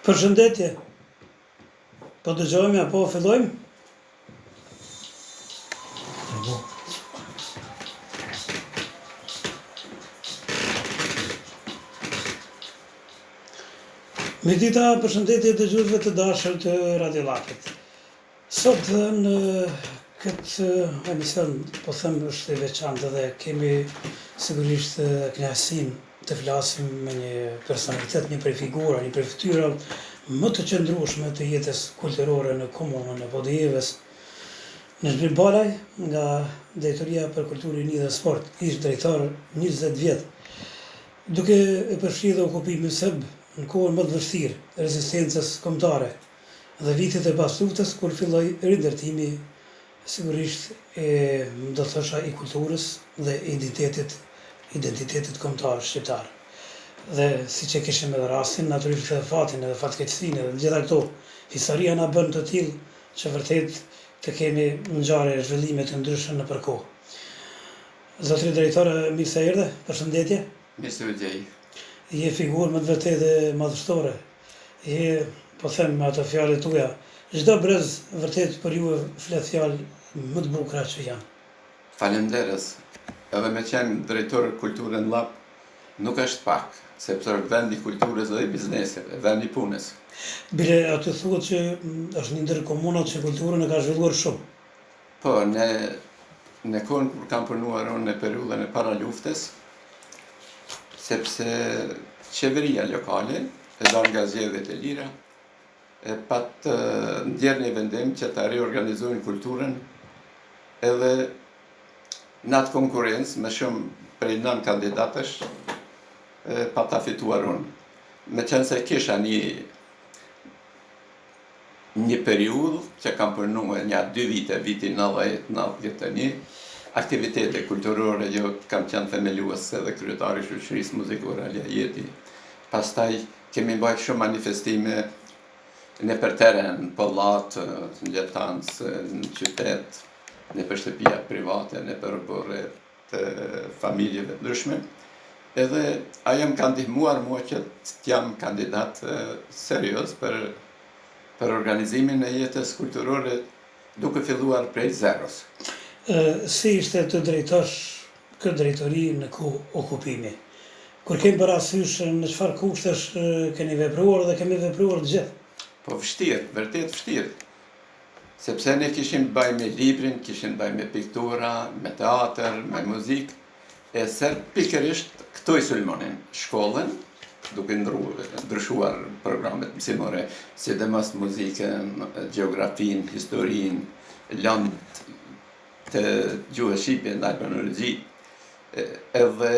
Përshëndetje. Po dëgjojmë apo fillojmë? Me dita përshëndetje dëgjuesve të dashur të Radio Llapit. Sot në këtë emision, po them, është i veçantë dhe kemi sigurisht kënaqësinë të flasim me një personalitet, një prej figura, një prej fytyrave më të qëndrueshme të jetës kulturore në komunën e Podujevës. Nezmin Balaj, nga Drejtoria për Kulturë, Rini dhe Sport, ish drejtor 20 vjet, duke e përfshirë okupimin serb në kohën më të vështirë të rezistencës kombëtare dhe vitet e pas luftës kur filloi rindërtimi, sigurisht do thosha i kulturës dhe identitetit kombëtar shqiptar. Dhe siç e kishim edhe rastin, natyrisht edhe fatin edhe fatkeqësinë edhe gjitha këto, historia na bën të tillë që vërtet të kemi ngjarje zhvillime të ndryshme në përkohë. Zotri drejtor, mirë se erdhe, përshëndetje. Mirë se u gjej. Je figurë më të vërtetë madhështore. Je, po them me ato fjalët tuaja, çdo brez vërtet për ju flet fjalë më të bukura që janë. Falenderës. Edhe me qenë drejtor kulturë në Llap, nuk është pak, sepse është vendi kulturës dhe bizneseve, vendi punës. Bile aty thuhet që është një ndër komunat që kulturën e ka zhvilluar shumë. Po, në kohën kur kam punuar unë në periudhën e para luftës, sepse qeveria lokale e dha nga zgjedhjet e lira, e pat ndjerë një vendim që ta riorganizojnë kulturën edhe në atë konkurrencë me shumë prej 9 kandidatësh pa ta fituar unë. Me qenë se kisha një periudhë që kam punuar një 2 vite, viti 90-91, aktivitete kulturore, jo kam qenë themelues edhe kryetari i shoqërisë muzikore Alia Jeti. Pastaj kemi bërë shumë manifestime në për teren, në pollat, në Gjetancë, në qytet, në për shtëpia private, në për borë të familjeve ndryshme. Edhe ajo më ka ndihmuar mua që të jam kandidat serios për organizimin e jetës kulturore duke filluar prej zeros. Si ishte të drejtosh këtë drejtori në kohë okupimi? Kur kemi parasysh në çfarë kushtesh keni vepruar dhe kemi vepruar të gjithë? Po vështirë, vërtet vështirë. Sepse ne kishim të bëjmë me librin, kishim të bëjmë me piktura, me teatr, me muzikë, e serb pikërisht këto i sulmonin shkollën, duke ndryshuar programet mësimore, sidomos muzikën, gjeografin, historin, lëndë të gjuhës shqipe, ndaj edhe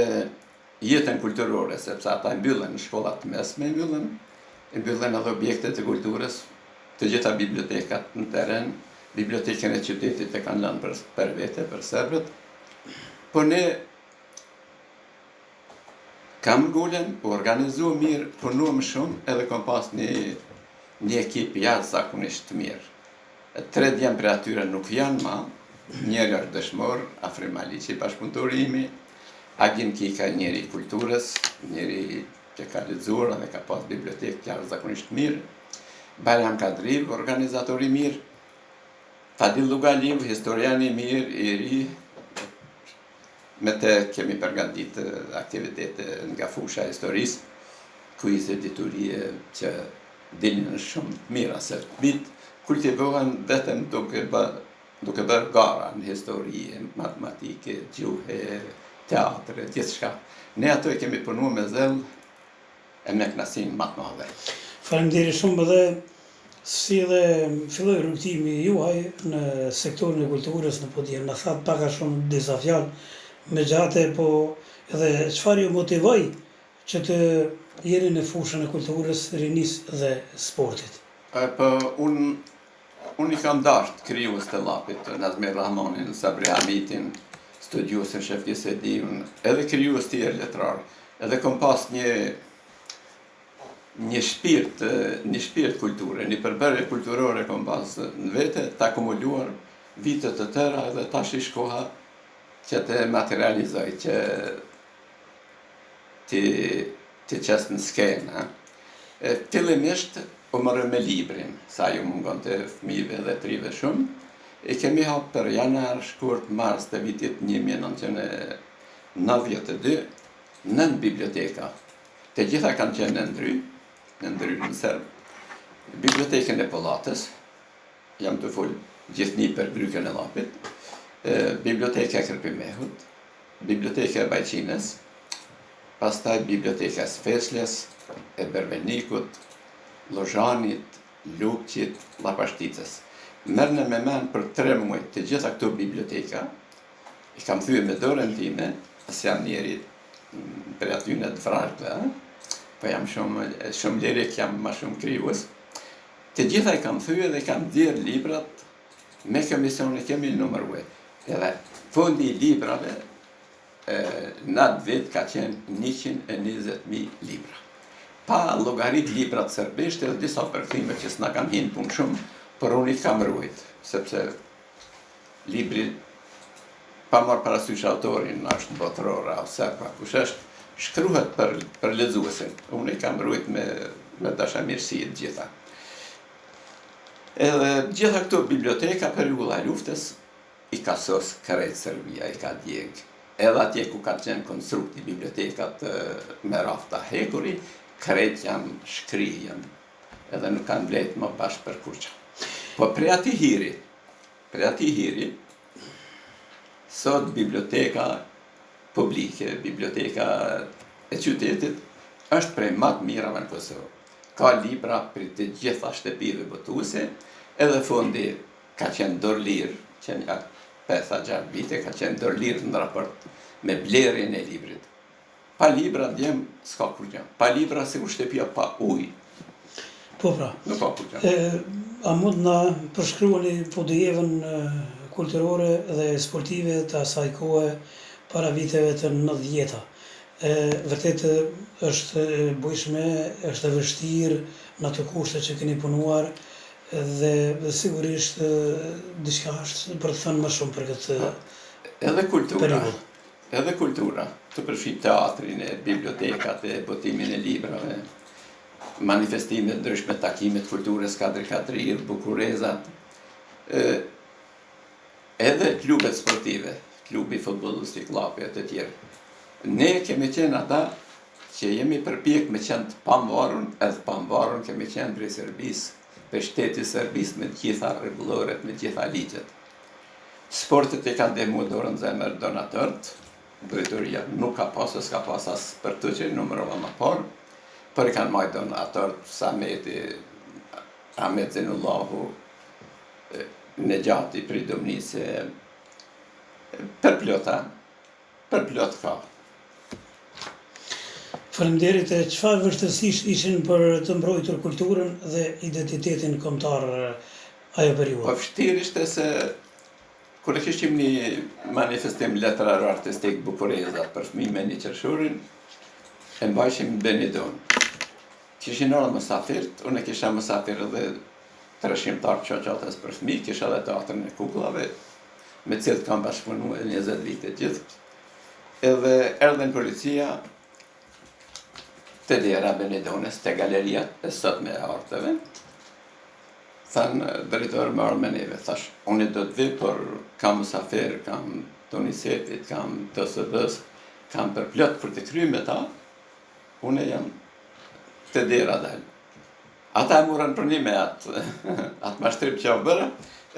jetën kulturore, sepse ata mbyllën në shkollat mesme, mbyllën edhe objektet e kulturës, të gjitha bibliotekat në teren, bibliotekën e qytetit e kanë lënë për vete, për serbët, po ne kam ngulën, u organizu mirë, punuam shumë, edhe kom pas një ekip jashtëzakonisht të mirë. 3 djemë për atyre nuk janë ma, njëri është dëshmor, Afrim Ali që i bashkëpunëtori imi, Agin Kika njëri i kulturës, njëri që ka lexuar dhe ka pas bibliotekë jashtëzakonisht mirë, Bajram Kadriv, organizatori mirë, Fadil Lugaliv, historiani mirë, i ri, me të kemi përgatitur aktivitete nga fusha e historisë, kuize diturie që dilnin shumë mira se bit kultivohen vetëm duke bërë gara në histori, matematike, gjuhë, teatre, gjithçka. Ne ato e kemi punuar me zell e me kënaqësinë më të madhe. Faleminderit shumë edhe si dhe filloi rrugtimi juaj në sektorin e kulturës në Podujevë. Na thatë pak a shumë disa fjalë me gjate, po edhe çfarë ju motivoi që të jeni në fushën e kulturës, rinisë dhe sportit? Po unë i kam dashur krijues të Llapit, Nazmir Rahmanin, Sabri Hamitin, studiuesin Shefqi Ediun, edhe krijues tjerë letrar. Edhe kom pas një shpirt kulture, një përbërje kulturore kom pas në vete, të akumuluar vitet të tëra edhe tash i shkoha që të materializoj, që të qesë në skena. Fillimisht u mërë me librin, sa ju mungon të fëmijëve dhe trive shumë. E kemi hapë për janar, shkurt, mars të vitit 1992 në biblioteka. Të gjitha kanë qenë në ndry në Serbë. Bibliotekën e Pollatës, jam të full gjithni për Brykën e Llapit, Biblioteka e Kërpimehut, Biblioteka e Bajqines, pastaj Biblioteka e Sfeçles, e Berbenikut, Lozhanit, Lukqit, Llapashticës. Merne me men për 3 muaj të gjitha këto biblioteka, i kam thyë me dorën time, as jam njeri për atyne të vrarkve, po jam shumë lirik, jam ma shumë krijues. Të gjitha i kam thyë dhe kam dhirë librat me komisione kemi numërue. Edhe fondi i librave në atë vit ka qenë 120.000 libra. Pa llogarit librat serbisht edhe disa përkthime që s'na kam hinë punë shumë, por unë i kam ruajt, sepse libri pa marrë parasysh autorin, është botëror apo serba, kush është, shkruhet për lexuesin. Unë i kam ruajt me dashamirësi të gjitha. Edhe gjitha këto biblioteka periudha e luftës i ka sos krejt Serbia, i ka djeg. Edhe atje ku ka qenë konstrukti bibliotekat me rafta hekuri, krejt janë shkrijen, edhe nuk kanë blejt më bashkë për kurqa. Po pre ati hiri, sot biblioteka publike, biblioteka e qytetit, është prej më të mirave në Kosovë. Ka libra për të gjitha shtëpive botuese, edhe fondi ka qenë dorëlir, që një 5-6 vite ka qenë dorëlir në raport me blerjen e librit. Pa libra djem s'ka kur gjë. Pa libra si kur shtëpia pa ujë. Po pra. Nuk ka kur gjë. A mund na përshkruani podijevën kulturore dhe sportive të asaj kohe para viteve të 90-ta? Vërtet është bujshme, është e vështirë në ato kushte që keni punuar dhe sigurisht diçka është për të thënë më shumë për këtë periudhë. Edhe kultura, të përfshijë teatrin, bibliotekat, botimin e librave, manifestimet ndryshme, takimet kulturës, kadrikatrir, bukurezat, edhe klubet sportive, klubi futbollistik, Llapi e të tjerë. Ne kemi qenë ata që jemi përpjek me qenë të pamvarun, edhe pamvarun kemi qenë prej Serbisë, për shteti Serbisë me gjitha rregulloret, me gjitha ligjet. Sportet e kanë ndihmu dorën zemër donatort, drejtoria nuk ka pasë, s'ka pasë as për të që numërova më parë, por i kanë majtë donatort, Sameti, Ahmet Zenullahu, Nejati, Pridomnice, për plot ka. Faleminderit, çfarë vështirësish ishin për të mbrojtur kulturën dhe identitetin kombëtar ajo periudhë? Po vështirë ishte se kur e kishim një manifestim letrar artistik bukurezat për fëmijë me një qershurin, e mbajshim në Benidon. Kishin orë mësafirt, unë e kisha mësafir edhe 300 qoqatës për fëmijë, kisha dhe teatrën e kukullave, me cilët kam bashkëpunu 20 vite gjithë. Edhe erdhen policia të lera Benidones, të galeria e sot me arteve, thanë drejtori më arë me neve, thash, unë do të vi, por kam mësafir, kam Tonisetit, kam TSB-s, kam për plot për të kry me ta, unë jam të dera dalë. Ata e murën për një me atë mashtrip që u bërë,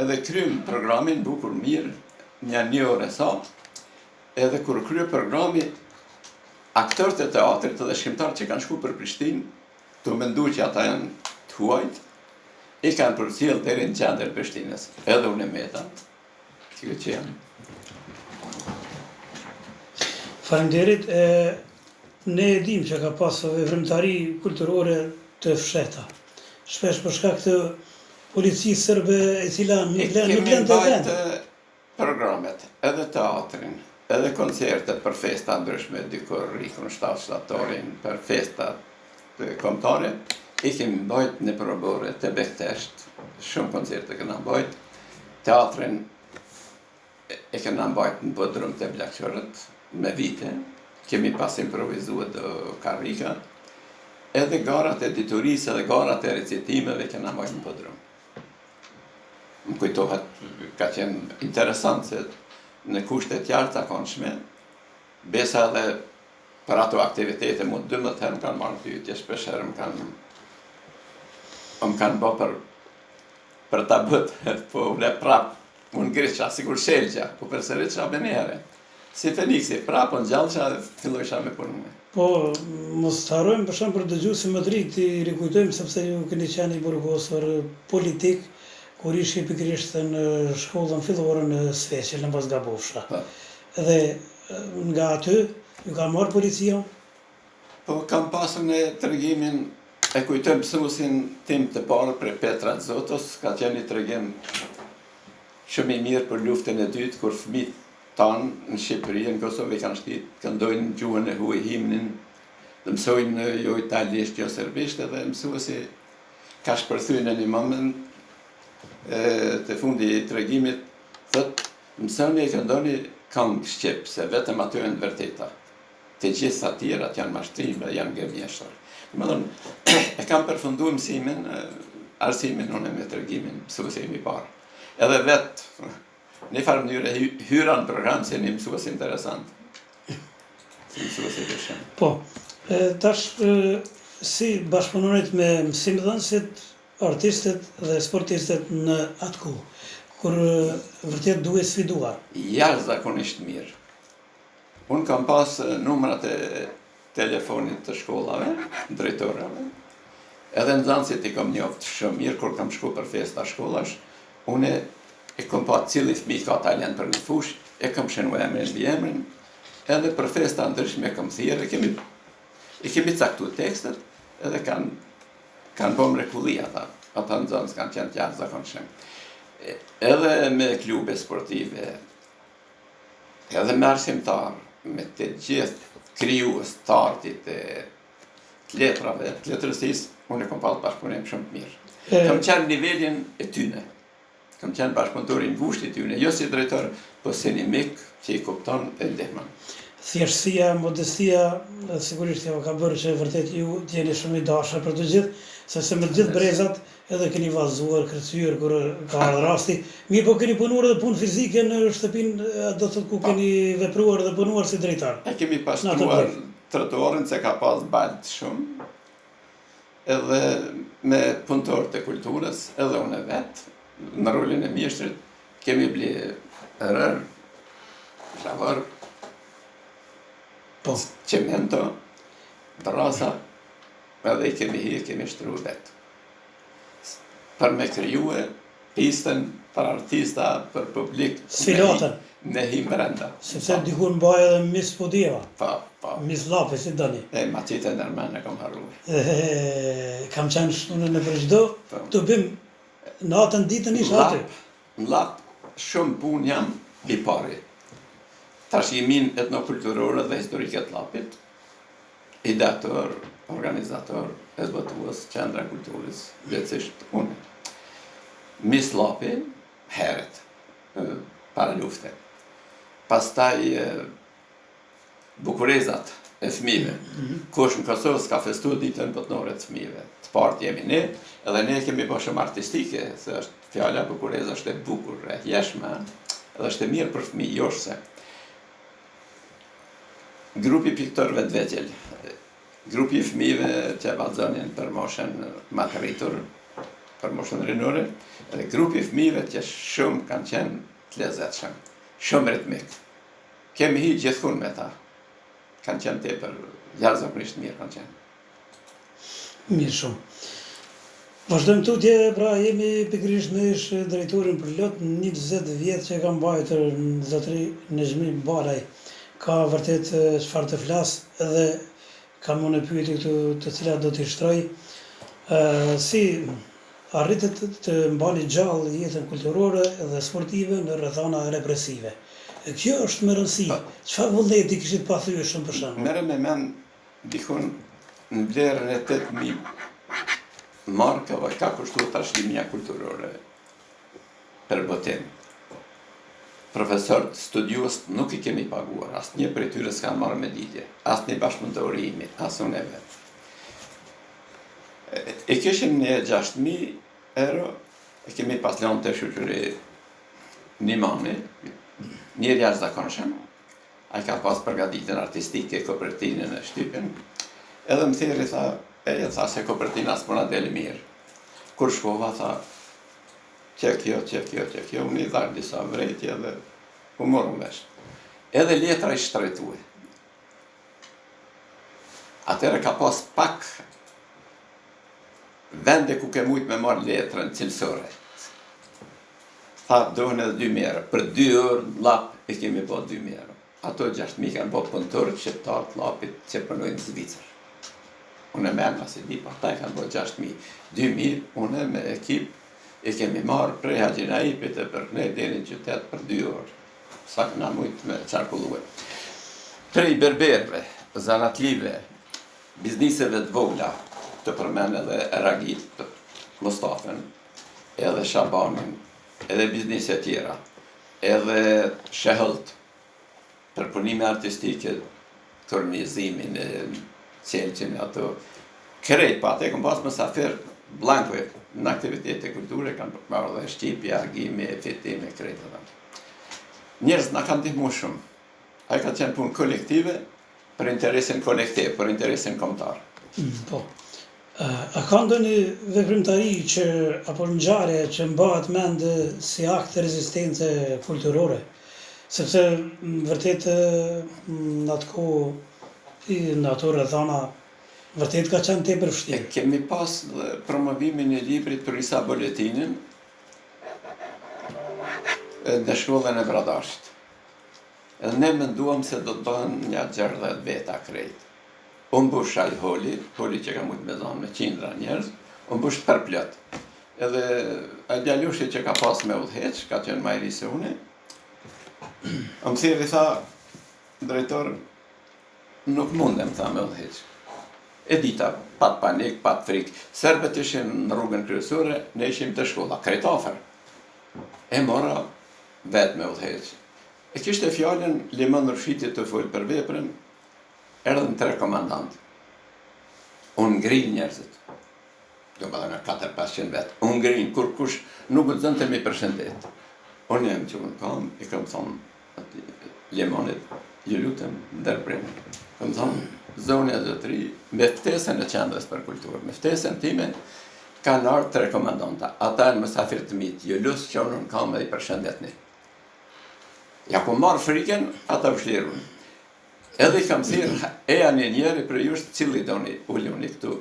edhe krym programin bukur mirë, një orë sa, edhe kur krye programi, aktorët e teatrit edhe shkrimtarët që kanë shku për Prishtinë, të mendu që ata janë të huajt, i kanë përcjell deri në qendër Prishtinës, edhe unë e meta, që jam. Faleminderit, ne e dim që ka pasur veprimtari kulturore të fshehta. Shpesh për shkak të policisë serbe e cila nuk lën të vend. Programet, edhe teatrin, edhe koncertet për festa ndryshme, dikur rikun shtatshtattorin, për festat kombëtare, i kemi mbajt në probore të Behtesht, shumë koncerte këna mbajt, teatrin e këna mbajt në Bodrum të Bllaqëshorët, me vite, kemi pas improvizuar do karrika, edhe garat e diturisë edhe garat e recitimeve kena marrë në podrum. Më kujtohet, ka qenë interesant se në kushte të jashtëzakonshme, besa edhe për ato aktivitete më 12 herë më kanë marrë pyetje, shpesh herë më kanë bë për ta bët, po ule prap, unë ngrisha, sigur shelqa, po përsëritësha benere. Si Feliksi, prapë në gjallësha dhe fillojësha me punume. Po, mos të harrojmë për shumë për dëgjuesin më të ri, ti rikujtojmë sepse ju keni qenë i burgosur politik, kur ishi pikërisht në shkollën fillore në Sveqe, në mos gabofsha. Dhe nga aty, ju ka marrë policia? Po, kam pasur në tregimin, e kujtojmë mësuesin tim të parë për Petra Zotos, ka qenë një tregim shumë i mirë për luftën e dytë, kur fëmijët tanë në Shqipëri, në Kosovë kanë shtitë, këndojnë gjuhën e huaj, himnin, dhe mësojnë jo italisht, jo serbisht, edhe mësuesi ka shpërthyer në një moment të fundi i tregimit, thotë, mësoni e këndoni këngë shqip, se vetëm aty janë vërteta. Të gjitha tjerat janë mashtrime, janë gëmjeshtor. Më thënë, e kam përfunduar mësimin, arsimin unë me tregimin, mësuesi im i parë. Edhe vetë, në farë mënyrë hyra në program se një mësues interesant. Si mësues i dëshëm. Po, tash si bashkëpunonit me mësimdhënësit, artistët dhe sportistët në atë kohë, kur vërtet duhet sfiduar? Jashtëzakonisht mirë. Unë kam pas numrat e telefonit të shkollave, drejtorave, edhe nxënësit i kam njoftë shumë mirë kur kam shku për festa shkollash, unë e kam pa cili fëmijë ka talent për një fushë, e kam shënu emrin mbi emrin, edhe për festa ndryshme e kam thirrë, i kemi caktuar tekstet, edhe kanë bërë mrekulli ata nxënës kanë qenë të jashtëzakonshëm. Edhe me klube sportive, edhe me arsimtar, me të gjithë krijues të artit e të letrave, të letërësisë, unë e kam pasur bashkëpunim shumë të mirë. Kam qenë nivelin e tyne. Kam qenë bashkëpunëtor i ngushtë i tyne, jo si drejtor, po si një mik që i kupton e ndihmon. Thjeshtësia, modestia, sigurisht jo ka bërë që vërtet ju t'jeni shumë i dashur për të gjithë, sepse me të gjithë brezat edhe keni vallëzuar, kërcyer kur ka ardhur rasti. Mirë, po keni punuar edhe punë fizike në shtëpinë, do të thotë ku keni vepruar dhe punuar si drejtar. E kemi pastruar trotuarin se ka pas balt shumë, edhe me punëtor të kulturës, edhe unë vetë, në rolin e mjeshtrit, kemi bli rër, shavër, qemento, drasa, edhe i kemi hi, kemi shtru vetë. Për me kryue pistën, për artista, për publik, ne hi brenda. Sepse dikun mbaj edhe Miss Podjeva. Po. Miss Lapi, si dani. Ma qite nërmen e kam harruar. Kam qenë shtunën e për çdo, të bim natën ditën isha aty. Në lap, shumë pun jam i pari. Tash jimin etnokulturore dhe historike të lapit, ideator, organizator, zbatues, qendra kulturës, lehtësisht unë. Miss Lapi, heret, para lufte. Pastaj bukurezat e fëmijëve. Kush në Kosovë s'ka festuar ditën botërore të fëmijëve. Të partë jemi ne, edhe ne kemi bërë shumë artistike, se është fjala bukureza është e bukur, e jeshme, edhe është e mirë për fëmijë, jo se. Grupi piktorëve të vegjël, grupi i fëmijëve që vallëzonin për moshën më të rritur, për moshën rinore, edhe grupi i fëmijëve që shumë kanë qenë të lezetshëm, shumë ritmik. Kemi hi gjithkun me ta. Kanë qenë tepër jashtëzakonisht mirë kanë qenë. Mirë shumë. Vazhdojmë tutje, pra jemi pikërisht në ish drejtorin për lot 20 vjet që kam mbajtur në zotëri Nezhmi Balaj. Ka vërtet çfarë të flas edhe kam unë pyetje këtu të cilat do t'i shtroj. Si arritet të mbani gjallë jetën kulturore dhe sportive në rrethana represive? Kjo është me rëndësi. Çfarë vullneti kishit pathyeshëm për shembull? Merre me mend dikun në vlerën e 8.000 markave ka kushtuar trashëgimia kulturore për botim. profesorët, studiues nuk i kemi paguar, asë një për tyre s'kan marrë me ditje, asë një bashkëpunëtorimi, asë unë e vetë. E kishim një 6.000 euro, e kemi pas lënë të shoqëri një mami, njëri jashtëzakonshëm, ai ka pas përgatitjen artistike, kopertinën e shtypin, edhe më thiri tha se kopertina s'puna deli mirë. Kur shkova, tha, që kjo, unë i dharë disa vrejtje dhe u morën vesh. Edhe letra i shtrejtue. Atëre ka pas pak vende ku ke mujt me marrë letrën cilësore. Tha, dohen edhe 2.000 euro. Për 2 orë lap e kemi po 2.000 euro. Ato 6.000 kanë po punëtorët shqiptarë të lapit që përnojnë në Zvicër. Unë e merna si di, pa ta i kanë po 6.000. 2.000, unë me ekip e kemi marrë prej Haxhinaipit e për ne deri në qytet për 2 orë. Sa këna mujt me qarkullue. Prej berberve, zanatlive, bizniseve të vogla, të përmen edhe Ragit, Mustafën, edhe Shabanin, edhe biznise tjera, edhe Shehëlt, për punime artistike, turnizimin, qelqin, ato. Krejt, pa te kom pas mësafir blankve në aktivitete kulture, kanë marrë dhe shqipja, agimi, fitime, krejt edhe. Njerëz na kanë ndihmu shumë. Ai ka qenë punë kolektive për interesin kolektiv, për interesin kombëtar. Po. A ka ndonjë veprimtari apo ngjarje që mbahet mend si akt rezistence kulturore? Sepse vërtet në atë kohë në ato rrethana vërtet ka qenë tepër vështirë. Kemi pas promovimin e librit për Isa Boletinin në shkollën e Bradashit. Edhe ne menduam se do të bëhen një 60 veta krejt. Unë mbush ai holi që ka mujt me zonë me qindra njerëz, unë mbush përplot. Edhe ai djalushi që ka pas me udhëheq, ka qenë më i ri se unë. Më thiri tha, drejtor, nuk mundem, tha, me udhëheq. E dita, pat panik, pat frik. Serbët ishin në rrugën kryesore, ne ishim të shkolla, krejt afer. E mora vetë me udhëheq. E kishte fjallën Liman Rëshiti të folë për veprën, erdhën 3 komandantë. Unë ngri njerëzit. Do më dhe nga 400-500 vetë. Unë ngri, kur kush nuk të zënë të mi përshëndet. Unë jem që unë kam, i kam thonë Limanit, ju lutem, ndërprimë. Kam thonë, zonja zotëri, me ftesën e qendrës për kulturë, me ftesën time, kanë ardhur 3 komandanta. Ata janë mësafir të mitë, ju lusë që unë kam edhe i përshëndetni. Ja ku marrë friken, ata vëshlirun. Edhe i kam thirë, eja një njeri për jushtë cili doni ulluni këtu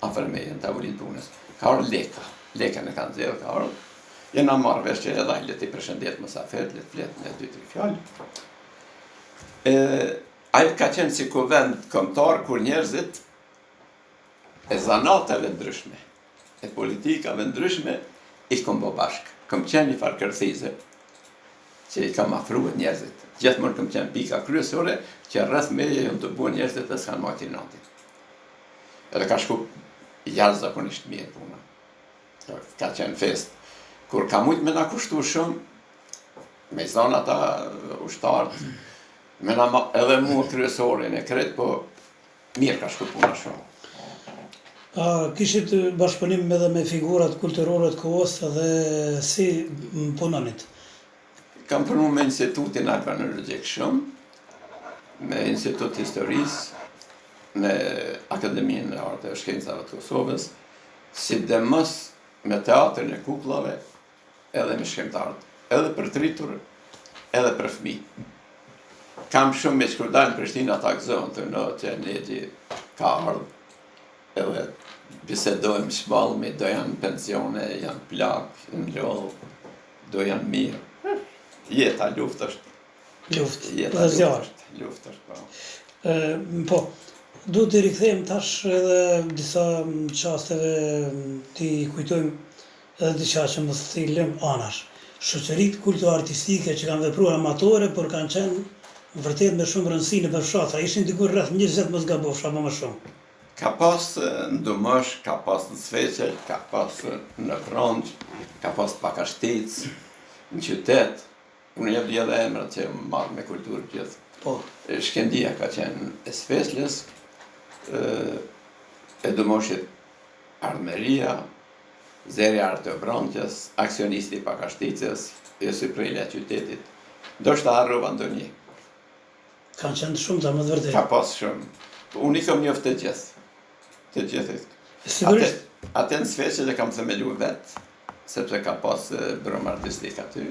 afer me jenë tavullin punës. Ka orë leka, leka në kanë zirë, ka orë. Jena marrë vesh që edhe le t'i përshëndet mësafet, le t'flet në 2-3 fjallë. Ajë ka qenë si kuvend kombëtar kur njerëzit e zanateve ndryshme, e politikave ndryshme, i kom bo bashkë. Kom qenë një farë kërthize, që i kam afruar njerëzit. Gjithmonë kam qenë pika kryesore që rreth meje janë të buen njerëzit dhe s'kanë marrë natin. Edhe ka shku jashtëzakonisht mirë puna. Ka qenë fest. Kur ka mujt me na kushtu shumë, me zonë ata ushtarët, me na edhe mua kryesorin e kret, po mirë ka shku puna shumë. A kishit bashkëpunim edhe me figurat kulturore të kohës dhe si punonit? Kam punu me Institutin Arkeologjik shumë, me Institut Historisë, me Akademinë e Arteve e Shkencave të Kosovës, sidomos me teatrin e kukullave, edhe me shkrimtarët, edhe për të rritur, edhe për fëmijë. Kam shumë me kur dalë në Prishtinë ata gëzohen të në që legji ka ardhur, edhe bisedojmë shballmi, do janë pensione, janë plak, në lodhë, do janë mirë. Jeta, luft është. Luft, Jeta, dhe zjarë. Luft është, po. Po, du të rikthejmë tash edhe disa qasteve t'i kujtojmë edhe diçka që mos thilëm anash. Shoqëritë kulto-artistike që kanë vepruar amatore, por kanë qenë vërtet me shumë rëndësi në përfshatra. Ishin dikur rreth 20 mos gabofsh apo më shumë. Ka pas në Dumësh, ka pas në Sveqe, ka pas në Kronq, ka pas Pakashtic, në qytet, unë jep dhe emrat që marrë me kulturë gjithë. Po. Shkendia ka qenë e Sfeslës, e Dëmoshit Ardmeria, Zeri Arte Obrontjes, aksionisti Pakashticës, Jesu Prejlja qytetit. Do shta harrova ndonjë. Kanë qenë shumë të më të vërtet. Ka pas shumë. Unë i kam njoftë të gjithë. Të gjithë. Sigurisht. Atë në Sfeslë e kam themelu vetë, sepse ka pas bërëm artistik aty.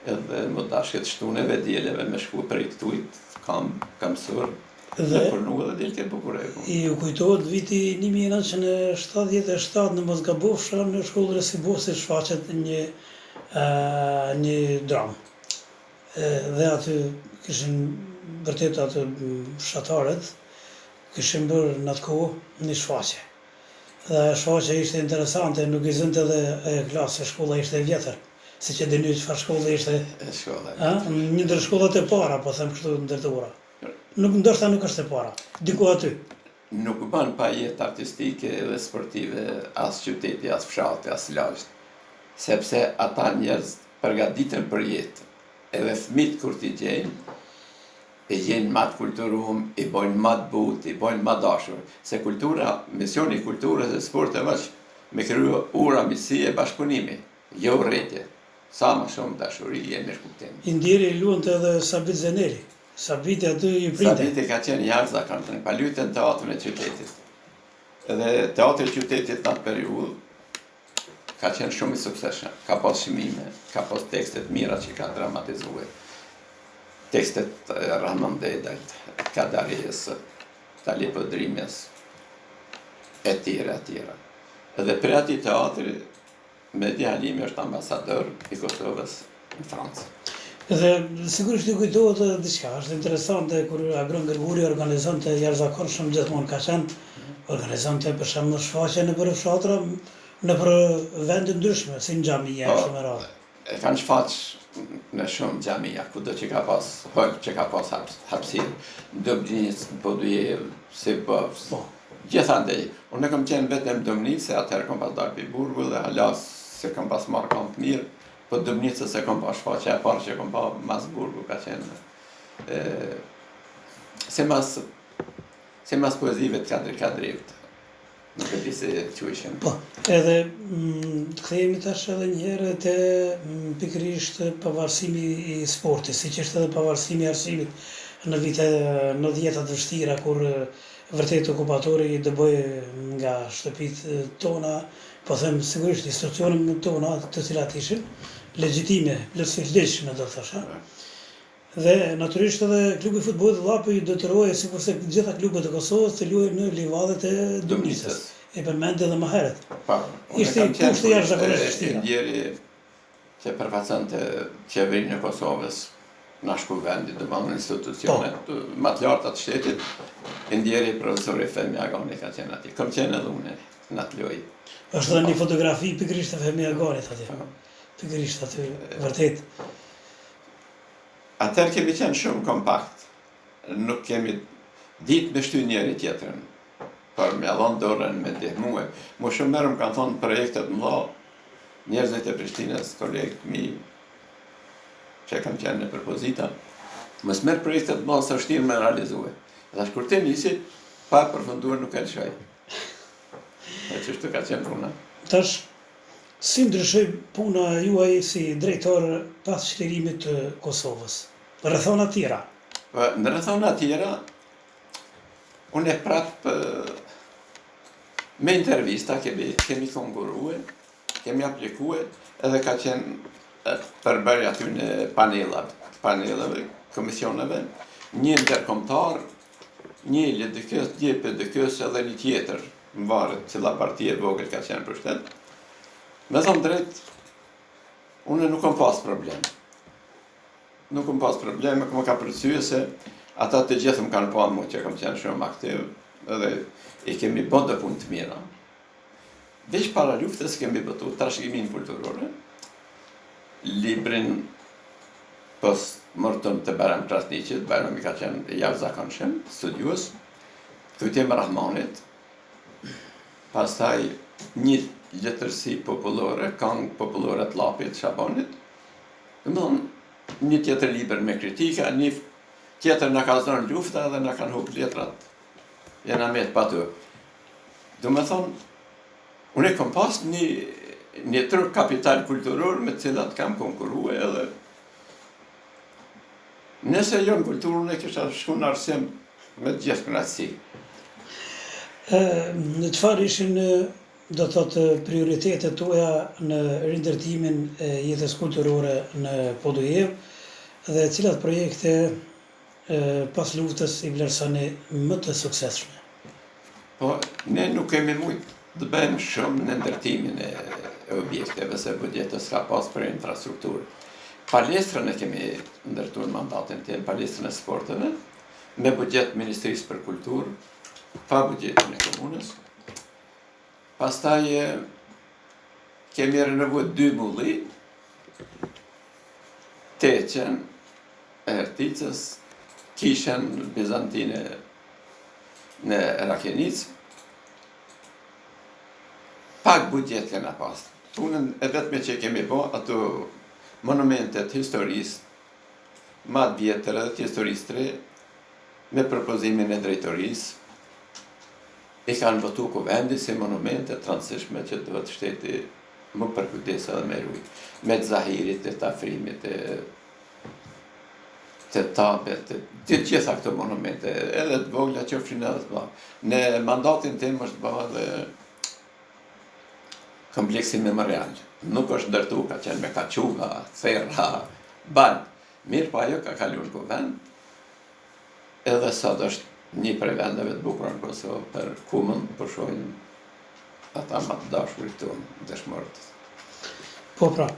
Edhe më dashket shtuneve, djeleve me shku për i këtujt, kam mësur, dhe përnu edhe djelë ke bukuregu. I u kujtohet viti 1977 në Mosgabofsha në shkollën e Sibosit shfaqet një dramë. Dhe aty kishin vërtet aty fshatarët, kishin bërë në atë kohë një shfaqje. Dhe shfaqja ishte interesante, nuk i zënte edhe klasë, shkolla ishte e vjetër. Si që dini çfarë shkolle ishte. Një ndër shkollat e para, po them kështu ndërtuara. Ndoshta nuk është e para. Diku aty. Nuk ban pa jetë artistike dhe sportive as qyteti, as fshati, as lagj. Sepse ata njerëz përgatiten për jetë. Edhe fëmit kur t'i gjejnë, e jenë ma të kulturum, i bojnë ma të but, i bojnë ma dashur. Se kultura, misioni kulturës dhe sporteve është me kryu ura misie bashkëpunimi, jo rretje. Sa më shumë dashuri e mirë kuptim. I ndjeri luante edhe Sabit Zeneri. Sabiti aty i printe. Sabiti ka qenë jashtëzakonshëm, pa luajtur në teatrin e qytetit. Edhe teatri i qytetit në atë periudhë ka qenë shumë i suksesshëm. Ka pas çmime, ka pas tekste të mira që ka dramatizuar. Tekstet Rahman Dedajt, Kadarijes, Talip Podrimjes, e tjera. Edhe për ati teatri Mehdi Halimi është ambasador i Kosovës në Francë. Dhe sigurisht i kujtohet diçka, është interesante kur Agron Gërguri organizonte jashtëzakonshëm gjithmonë ka qenë, organizonte për shembull shfaqje nëpër fshatra, nëpër vende ndryshme, si në xhamia e shumë radhë. E kanë shfaq në shumë xhamia, kudo që ka pas hol, që ka pas hapësirë, në Dobrinec, në Podujev, Sibovs. Gjithandej, unë kam qenë vetëm në Dobrinec, se atëherë kam pas dalë për Burgu dhe halas se kam pas marrë kam të mirë, po Dobrinecës se kam pas shfaqja e parë që kam pa mas Burgu ka qenë se mas poezive të Kadrivit. Nuk e di se quishin. Po, edhe të kthehemi tash edhe një herë te pikërisht pavarësimi i sportit, siç është edhe pavarësimi i arsimit në vitet 90-ta të vështira kur vërtet okupatori i dëboi nga shtëpitë tona, po them sigurisht institucionet tona, të cilat ishin legjitime, legjitime do të thosha. Dhe natyrisht edhe klubi futbollit Llapi i detyrohej sikurse të gjitha klubet e Kosovës të luajnë në livadët e Dobrinecës. E përmend edhe më herët. Ishte kushte jashtëzakonisht i vështirë. Ndjeri që përfaqësonte qeverinë e Kosovës, na shku vendi, domethënë institucionet më të larta të shtetit, ndjeri profesori Femi Agani ka qenë aty. Kam qenë edhe unë në atë lojë. Është edhe një fotografi pikërisht e Femi Aganit aty. Pikërisht aty, vërtet. Atëherë kemi qenë shumë kompakt. Nuk kemi ditë me shty njëri tjetrin. Por me dhënë dorën me ndihmue. Më shumë merë më kanë thonë projektet mëdha, njerëzit e Prishtinës, kolegët mi, që kam qenë në propozita, mos merr projektet mëdha sa vështirë me realizue. Dhe kur ti nisi, pa përfunduar nuk e lëshoj. E çështë ka qenë puna. Tash, si ndryshoi puna juaj si drejtor pas çlirimit të Kosovës? Rrethona tjera. Në rrethona tjera, unë e prapë me intervista kemi konkurue, kemi aplikue, edhe ka qenë përbërja aty në panelave, komisioneve, një ndërkombëtar, një LDK-s, një PDK-s edhe një tjetër, më varet cila parti e vogël ka qenë për shtet. Me thëmë drejt, unë nuk kam pas problem. Nuk kam pas probleme, më ka përcyje se ata të gjithë më kanë pa mu që kam qenë shumë aktiv, edhe i kemi bën dhe punë të mira. Veç para luftës kemi bëtu trashëgimin kulturore, librin post-mortem të Bajram Krasniqit, Bajram i ka qenë jashtëzakonshëm, studiues, Kujtim Rahmanit, pastaj një letërsi popullore, këngë popullore të Llapit, Shabanit. Domethënë, një tjetër libër me kritika, një tjetër na ka zonë lufta dhe na kanë hup letrat. Jena me të patu. Do me thonë, unë kom pas një tërë kapital kulturor me cilat kam konkurue edhe nëse jo në kulturën e kisha shku në arsim me gjithë kënaqësi. Në çfarë ishin do të thotë prioritetet tuaja në rindërtimin e jetës kulturore në Podujev dhe cilat projekte pas luftës i vlerësoni më të suksesshme? Po, ne nuk kemi mujt të bëjmë shumë në ndërtimin e objekteve, se budgetës ka pas për infrastrukturë. Palestrën e kemi ndërtuar mandatin tim, palestrën e sporteve, me budget Ministrisë për Kulturë, pa budgetin e komunës. Pastaj kemi renovuar 2 mulli, Teqen, Erticës, Kishën Bizantine në Rakenic. Pak budget kena pas. Punën e vetme që kemi bo, ato monumentet historisë ma të vjetër edhe të historisë tre, me propozimin e drejtorisë, i kanë votu kuvendi si monumente të rëndësishme që duhet shteti më përkujdesë edhe me ruaj. Me të Zahirit, të Afrimit, të Tabet, të gjitha këto monumente, edhe të vogla qofshin edhe të mëdha. Në mandatin tim është bëha dhe kompleksi memorial. Nuk është ndërtu, ka qenë me kaquga, therra, band. Mirë pa ajo ka kaluar në kuvend, edhe sot është një prej vendeve të bukura në Kosovë për ku mund të përshojnë ata më të dashurit tonë dëshmorët. Po pra,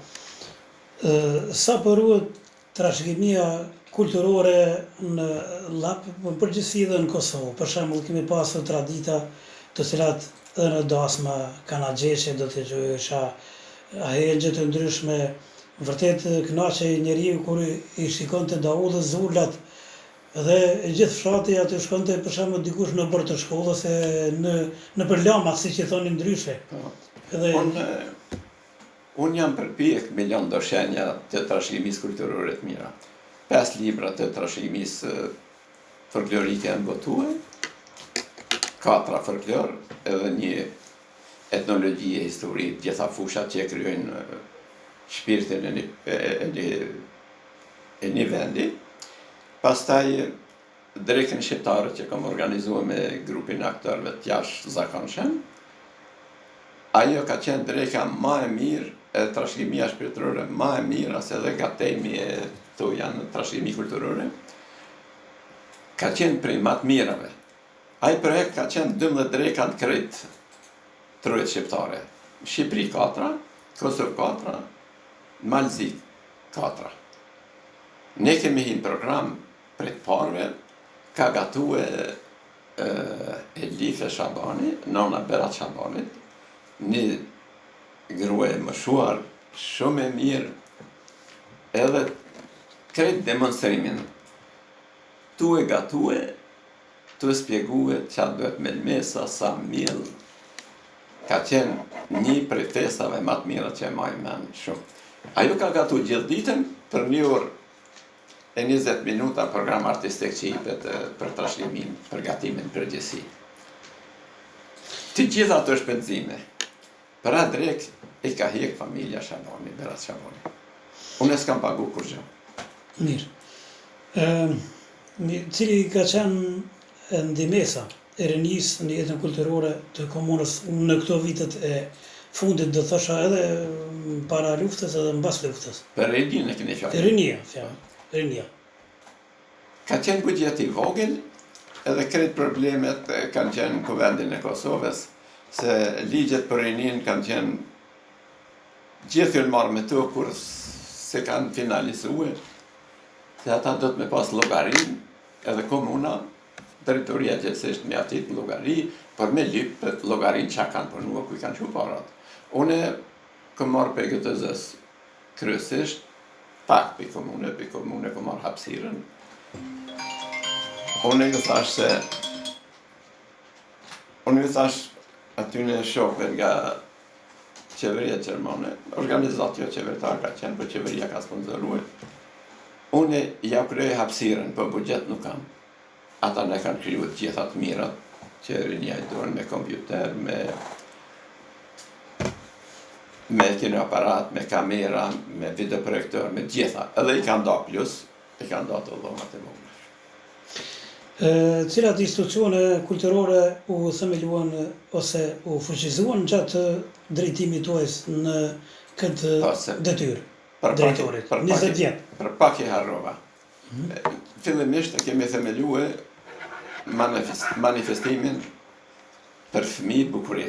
sa përruhet trashëgimia kulturore në Lap, në përgjithësi dhe në Kosovë. Për shembull, kemi pasur tradita të cilat edhe në dasma kanë agjeqe, do të gjojësha ahenjë të ndryshme. Vërtet kënaqej njeriu kur i shikonte Daudhës zullat dhe gjithë fshati aty shkonte për shembull dikush në bord të shkollës e në për lama, siç i thonin ndryshe. Edhe unë jam përpjek me lënë do shenja të trashëgimisë kulturore të mira. 5 libra të trashëgimisë folklorike janë botuar, 4 folklor, edhe një etnologji e histori, gjitha fushat që e kryojnë shpirtin e një vendi. Pastaj drekën shqiptare që kam organizuar me grupin e aktorëve të jashtëzakonshëm. Ajo ka qenë dreka ma e mirë, e trashëgimia shpirtërore ma e mirë, as edhe gatemi e to janë trashëgimi kulturore. Ka qenë prej ma të mirave. Ai projekt ka qenë 12 dreka në krejt trojet shqiptare. Shqipëri 4, Kosovë 4, Malzi 4. Ne kemi hinë program për të parve, ka gatue Elife Shabani, nona Berat Shabanit, një grue më shuar, shumë e mirë, edhe krejt demonstrimin. Tu e gatue, tu e spjegue që duhet me lmesa, sa mill, ka qenë një prej festave më të mira që e maj men shumë. Ajo ka gatu gjithë ditën për një orë e 20 minuta program artistik që jipet për trashëgimin, për gatimin përgjithësi. Të gjitha ato shpenzime, për atë drek i ka hjek familja Shabani, Berat Shabani. Unë s'kam pagu kur gjë. Mirë. Cili ka qenë ndimesa e rinisë në jetën kulturore të komunës në këto vitet e fundit, do thosha edhe para luftës edhe mbas luftës? Për rinin e keni fjalë. Rinia. Ka qenë buxheti i vogël, edhe krejt problemet kanë qenë në kuvendin e Kosovës, se ligjet për rinin kanë qenë gjithë filmarë me të kur se kanë finalizuar, se ata do të me pas llogarin, edhe komuna, teritoria gjithsesht me atit në llogari, por me lyp llogarin që kanë punua ku i kanë qenë parat. Une kam marrë për GTZ-s kryesisht, pak për komune kam marrë hapësirën. Unë ju thash aty në shokëve nga qeveria Gjermane, organizatë jo qeveritar ka qenë, për qeveria ka sponsoruar. Unë ja kryoj hapësirën, për buxhet nuk kam. Ata ne kanë kriju të gjitha të mirat, që rinja i dorë me kompjuter, me kinoaparat, me kamera, me videoprojektor, me gjitha. Edhe i kanë da plus, i kanë da të dhomat e vogla. Cilat institucione kulturore u themeluan ose u fuqizuan gjatë drejtimit tuaj në këtë detyrë? Drejtorit, 20 vjet. Për pak e harrova. Fillimisht e kemi themelue manifestimin për fëmijë Bukureza.